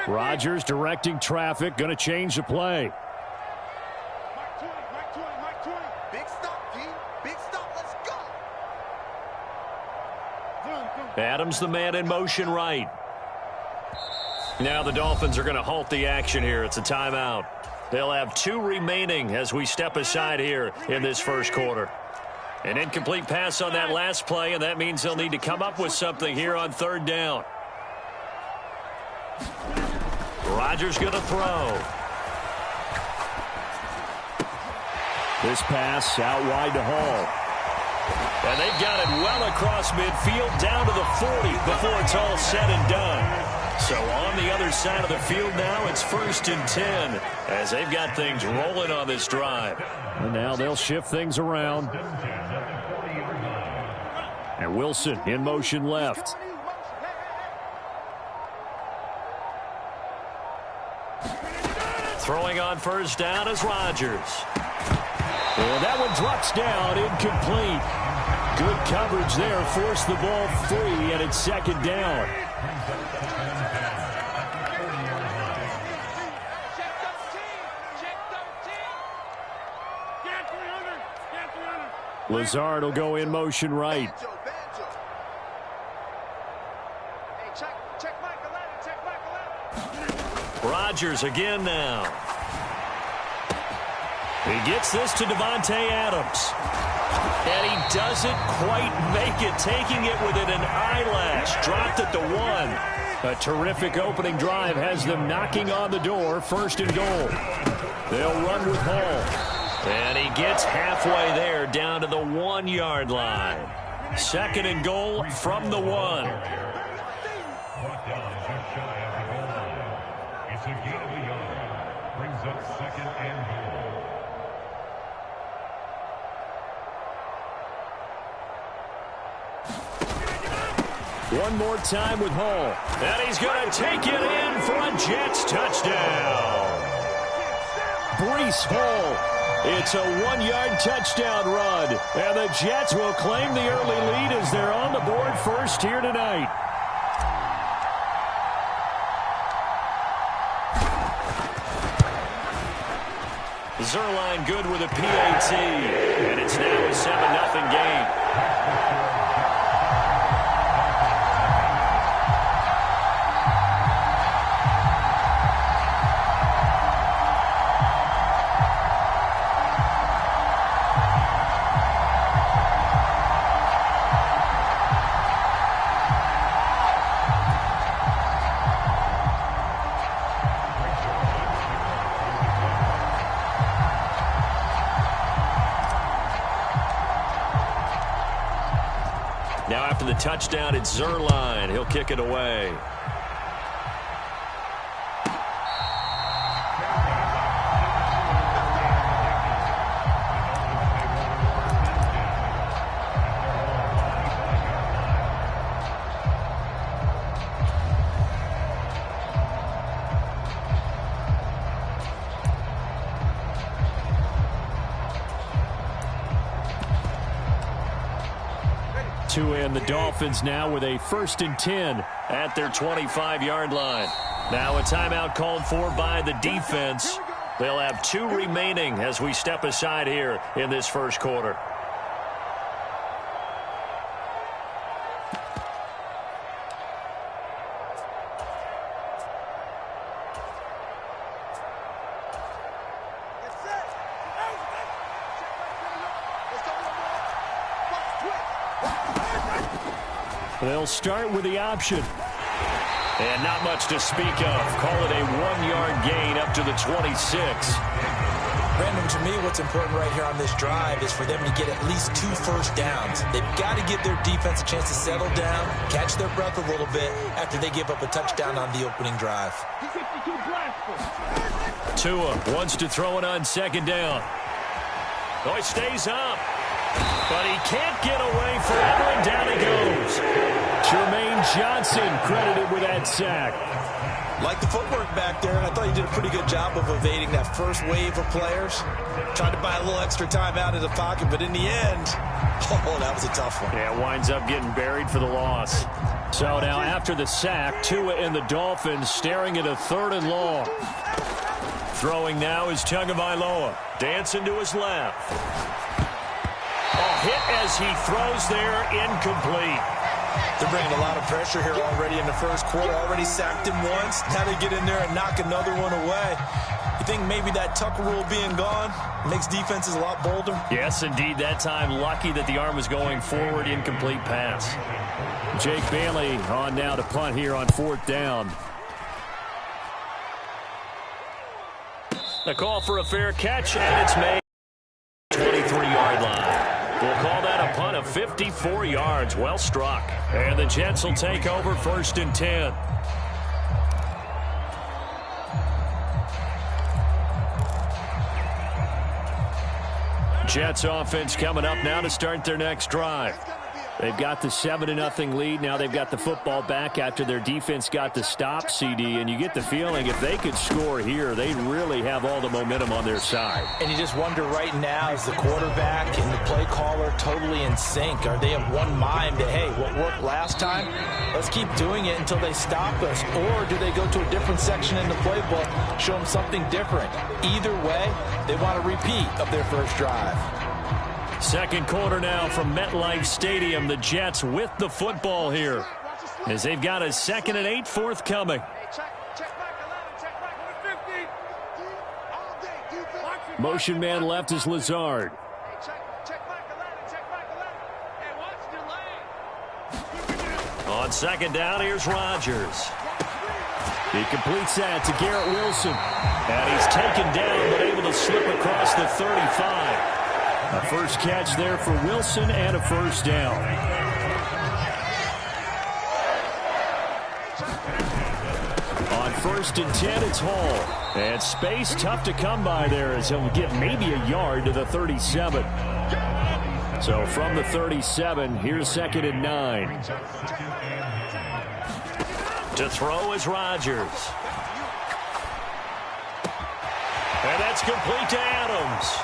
Speaker 1: Rodgers directing traffic, going to change the play.
Speaker 4: Big stop, team. Big stop. Let's go.
Speaker 2: Adams, the man in motion right. Now the Dolphins are going to halt the action here. It's a timeout. They'll have 2 remaining as we step aside here in this first quarter. An incomplete pass on that last play, and that means they'll need to come up with something here on 3rd down. Rodgers going to throw.
Speaker 1: This pass out wide to Hall.
Speaker 2: And they've got it well across midfield down to the 40 before it's all said and done. So on the other side of the field now, it's 1st and 10 as they've got things rolling on this drive.
Speaker 1: And now they'll shift things around. And Wilson in motion left.
Speaker 2: Throwing on 1st down is Rodgers.
Speaker 1: And that one drops down, incomplete. Good coverage there, forced the ball free, and it's 2nd down. Lazard will go in motion right.
Speaker 2: Rodgers again now. He gets this to Devontae Adams. And he doesn't quite make it, taking it within an eyelash. Dropped at the 1.
Speaker 1: A terrific opening drive has them knocking on the door, 1st and goal. They'll run with Hall.
Speaker 2: And he gets halfway there, down to the 1-yard line. 2nd and goal from the 1.
Speaker 5: It's a gain of a yard. Brings up 2nd and goal.
Speaker 1: One more time with Hall.
Speaker 2: And he's going to take it in for a Jets touchdown.
Speaker 1: Breece Hall. It's a 1-yard touchdown run. And the Jets will claim the early lead as they're on the board first here tonight.
Speaker 2: Zerline good with a PAT. And it's now a 7-0 game. after the touchdown, it's Zuerlein. He'll kick it away.
Speaker 1: And the Dolphins now with a 1st and 10
Speaker 2: at their 25-yard line. Now a timeout called for by the defense. They'll have 2 remaining as we step aside here in this first quarter.
Speaker 1: They'll start with the option.
Speaker 2: And not much to speak of. Call it a 1-yard gain up to the 26.
Speaker 3: Brandon, to me, what's important right here on this drive is for them to get at least 2 first downs. They've got to give their defense a chance to settle down, catch their breath a little bit after they give up a touchdown on the opening drive.
Speaker 2: Tua wants to throw it on 2nd down. Oh, he stays up. But he can't get away forever, and down he goes.
Speaker 1: Jermaine Johnson credited with that sack.
Speaker 3: Like the footwork back there, and I thought he did a pretty good job of evading that first wave of players. Tried to buy a little extra time out of the pocket, but in the end, oh, that was a tough one.
Speaker 2: Yeah, winds up getting buried for the loss.
Speaker 1: So now after the sack, Tua and the Dolphins staring at a 3rd and long.
Speaker 2: Throwing now is Tagovailoa. Dancing to his left. Hit as he throws there, incomplete.
Speaker 3: They're bringing a lot of pressure here already in the first quarter. Already sacked him once. Now they get in there and knock another one away. You think maybe that Tucker rule being gone makes defenses a lot bolder?
Speaker 2: Yes, indeed. That time, lucky that the arm was going forward, incomplete pass.
Speaker 1: Jake Bailey on now to punt here on 4th down.
Speaker 2: The call for a fair catch, and it's made. 23-yard line. We'll call that a punt of 54 yards. Well struck. And the Jets will take over 1st and 10.
Speaker 1: Jets offense coming up now to start their next drive. They've got the 7-0 lead. Now they've got the football back after their defense got the stop, CD. And you get the feeling if they could score here, they really have all the momentum on their side.
Speaker 3: And you just wonder right now, is the quarterback and the play caller totally in sync? Are they of one mind that, hey, what worked last time, let's keep doing it until they stop us? Or do they go to a different section in the playbook, show them something different? Either way, they want a repeat of their first drive.
Speaker 1: Second quarter now from MetLife Stadium. The Jets with the football here as they've got a 2nd and 8 forthcoming. Motion man left is Lazard.
Speaker 2: On 2nd down, here's Rodgers.
Speaker 1: He completes that to Garrett Wilson. And he's taken down but able to slip across the 35. A first catch there for Wilson and a 1st down. On 1st and 10, it's Hall. And space tough to come by there as he'll get maybe a yard to the 37. So from the 37, here's 2nd and 9.
Speaker 2: To throw is Rodgers. And that's complete to Adams.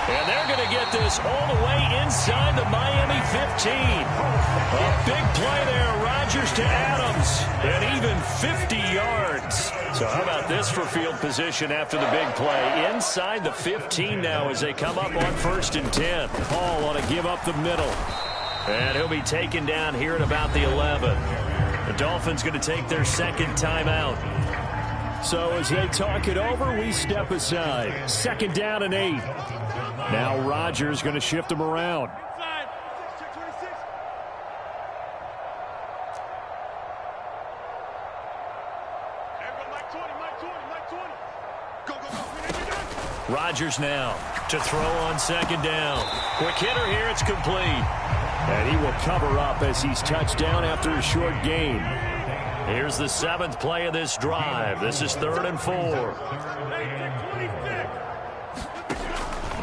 Speaker 2: And they're going to get this all the way inside the Miami 15. A big play there. Rodgers to Adams. And even 50 yards. So how about this for field position after the big play? Inside the 15 now as they come up on 1st and 10.
Speaker 1: Hall want to give up the middle.
Speaker 2: And he'll be taken down here at about the 11. The Dolphins going to take their 2nd timeout.
Speaker 1: So as they talk it over, we step aside. 2nd down and 8. Now Rodgers going to shift him around.
Speaker 2: Rodgers now to throw on 2nd down. Quick hitter here, it's complete.
Speaker 1: And he will cover up as he's touched down after a short gain.
Speaker 2: Here's the 7th play of this drive. This is 3rd and 4.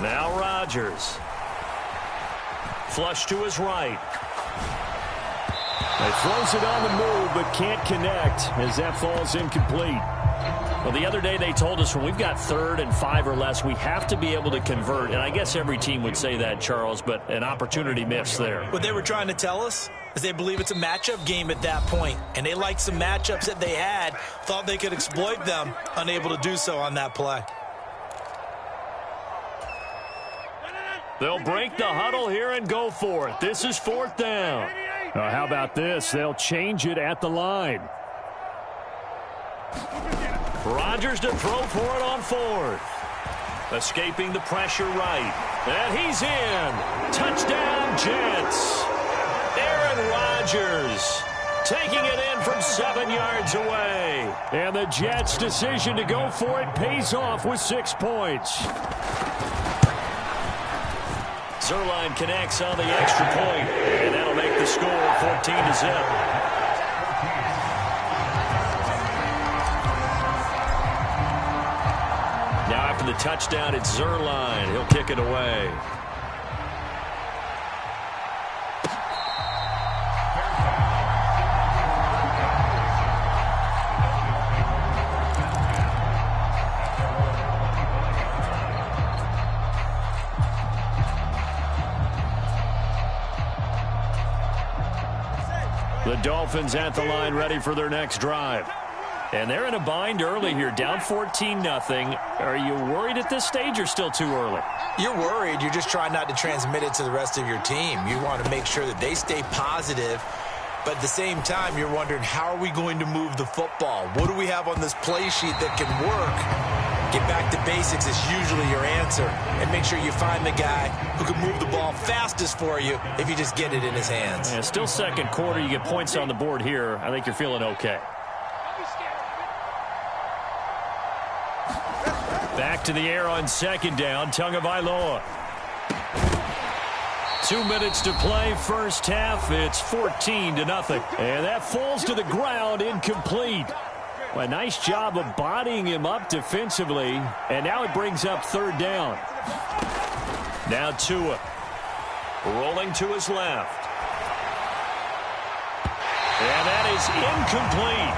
Speaker 2: Now Rodgers. Flush to his right.
Speaker 1: He throws it on the move, but can't connect as that falls incomplete.
Speaker 2: Well, the other day they told us when we've got 3rd and 5 or less, we have to be able to convert. And I guess every team would say that, Charles, but an opportunity missed there.
Speaker 3: What they were trying to tell us is they believe it's a matchup game at that point. And they liked some matchups that they had, thought they could exploit them, unable to do so on that play.
Speaker 2: They'll break the huddle here and go for it. This is 4th down.
Speaker 1: How about this? They'll change it at the line.
Speaker 2: Rodgers to throw for it on 4th. Escaping the pressure right. And he's in. Touchdown, Jets. Aaron Rodgers taking it in from 7 yards away.
Speaker 1: And the Jets' decision to go for it pays off with 6 points.
Speaker 2: Zerline connects on the extra point, and that'll make the score 14-0. Now after the touchdown, it's Zerline. He'll kick it away. The Dolphins at the line ready for their next drive. And they're in a bind early here, down 14-0. Are you worried at this stage or still too early?
Speaker 3: You're worried. You're just trying not to transmit it to the rest of your team. You want to make sure that they stay positive. But at the same time, you're wondering, how are we going to move the football? What do we have on this play sheet that can work? Get back to basics is usually your answer. And make sure you find the guy who can move the ball fastest for you if you just get it in his hands.
Speaker 2: Yeah, still second quarter. You get points on the board here. I think you're feeling okay. Back to the air on 2nd down. Tagovailoa. 2 minutes to play, first half. It's 14-0.
Speaker 1: And that falls to the ground, incomplete. A nice job of bodying him up defensively. And now it brings up 3rd down.
Speaker 2: Now Tua. Rolling to his left. And that is incomplete.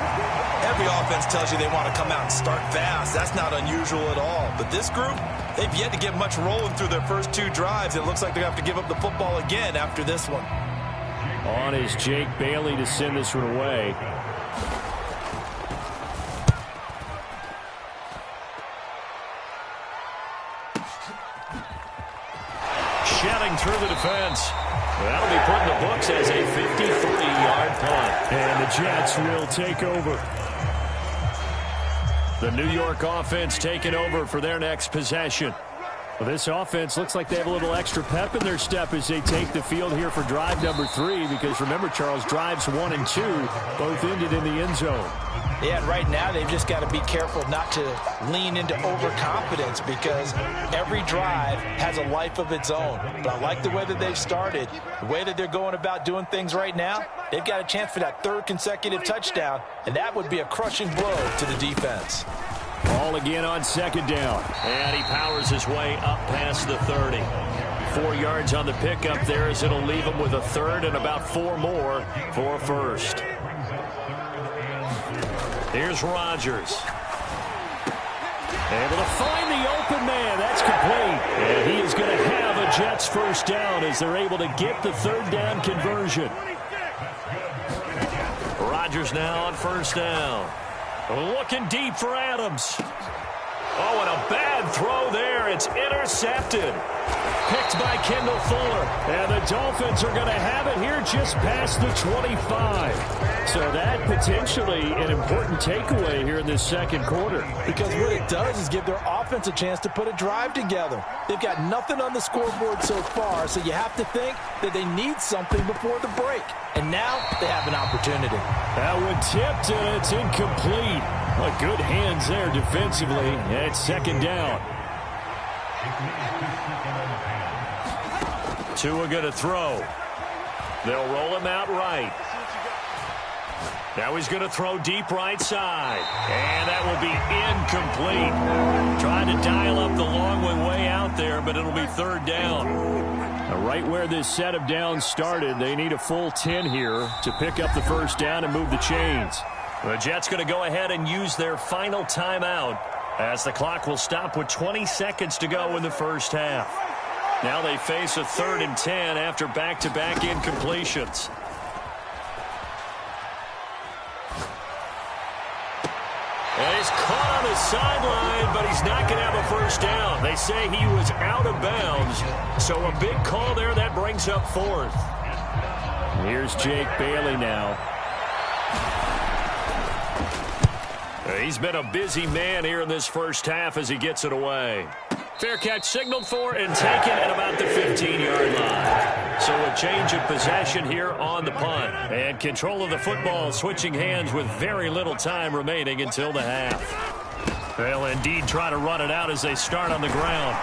Speaker 3: Every offense tells you they want to come out and start fast. That's not unusual at all. But this group, they've yet to get much rolling through their first 2 drives. It looks like they have to give up the football again after this one.
Speaker 1: On is Jake Bailey to send this one away.
Speaker 2: Shedding through the defense. That'll be put in the books as a 53-yard punt.
Speaker 1: And the Jets will take over. The New York offense taking over for their next possession. Well, this offense looks like they have a little extra pep in their step as they take the field here for drive number 3. Because remember, Charles, drives 1 and 2 both ended in the end zone.
Speaker 3: Yeah, and right now they've just got to be careful not to lean into overconfidence because every drive has a life of its own. But I like the way that they've started, the way that they're going about doing things right now. They've got a chance for that 3rd consecutive touchdown, and that would be a crushing blow to the defense.
Speaker 1: Ball again on 2nd down.
Speaker 2: And he powers his way up past the 30. 4 yards on the pickup there as it'll leave him with a 3rd and about 4 more for a 1st. Here's Rodgers.
Speaker 1: Able to find the open man. That's complete. And he is going to have a Jets 1st down as they're able to get the 3rd down conversion.
Speaker 2: Rodgers now on 1st down. Looking deep for Adams. Oh, and a bad throw there. It's intercepted.
Speaker 1: Picked by Kendall Fuller. And the Dolphins are going to have it here just past the 25. So that potentially an important takeaway here in this 2nd quarter.
Speaker 3: Because what it does is give their offense a chance to put a drive together. They've got nothing on the scoreboard so far, so you have to think that they need something before the break. And now they have an opportunity.
Speaker 1: That one tipped, and it's incomplete. Well, good hands there defensively. And it's 2nd down.
Speaker 2: Tua going to throw. They'll roll him out right. Now he's going to throw deep right side. And that will be incomplete. Trying to dial up the long way out there, but it'll be third down.
Speaker 1: Right where this set of downs started, they need a full 10 here to pick up the first down and move the chains.
Speaker 2: The Jets going to go ahead and use their final timeout as the clock will stop with 20 seconds to go in the first half. Now they face a 3rd and 10 after back-to-back incompletions. And he's caught on the sideline, but he's not going to have a first down. They say he was out of bounds, so a big call there that brings up 4th.
Speaker 1: Here's Jake Bailey now.
Speaker 2: He's been a busy man here in this first half as he gets it away. Fair catch signaled for and taken at about the 15-yard line. So a change of possession here on the punt. And control of the football switching hands with very little time remaining until the half. They'll indeed try to run it out as they start on the ground.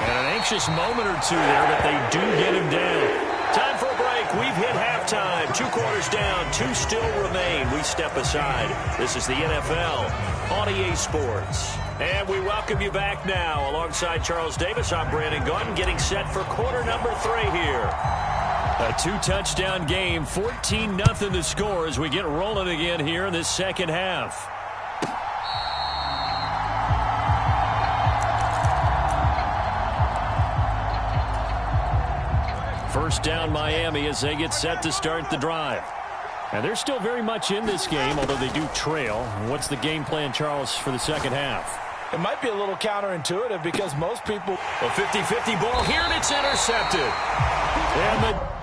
Speaker 2: And an anxious moment or two there, but they do get him down. Time for a break. We've hit halftime. 2 quarters down. 2 still remain. We step aside. This is the NFL on EA Sports. And we welcome you back now. Alongside Charles Davis, I'm Brandon Gunn, getting set for quarter number 3 here.
Speaker 1: A 2-touchdown game, 14-0 the score as we get rolling again here in this second half. First down Miami as they get set to start the drive. And they're still very much in this game, although they do trail. What's the game plan, Charles, for the second half?
Speaker 3: It might be a little counterintuitive because most people...
Speaker 2: A 50-50 ball here, and it's intercepted.
Speaker 1: And the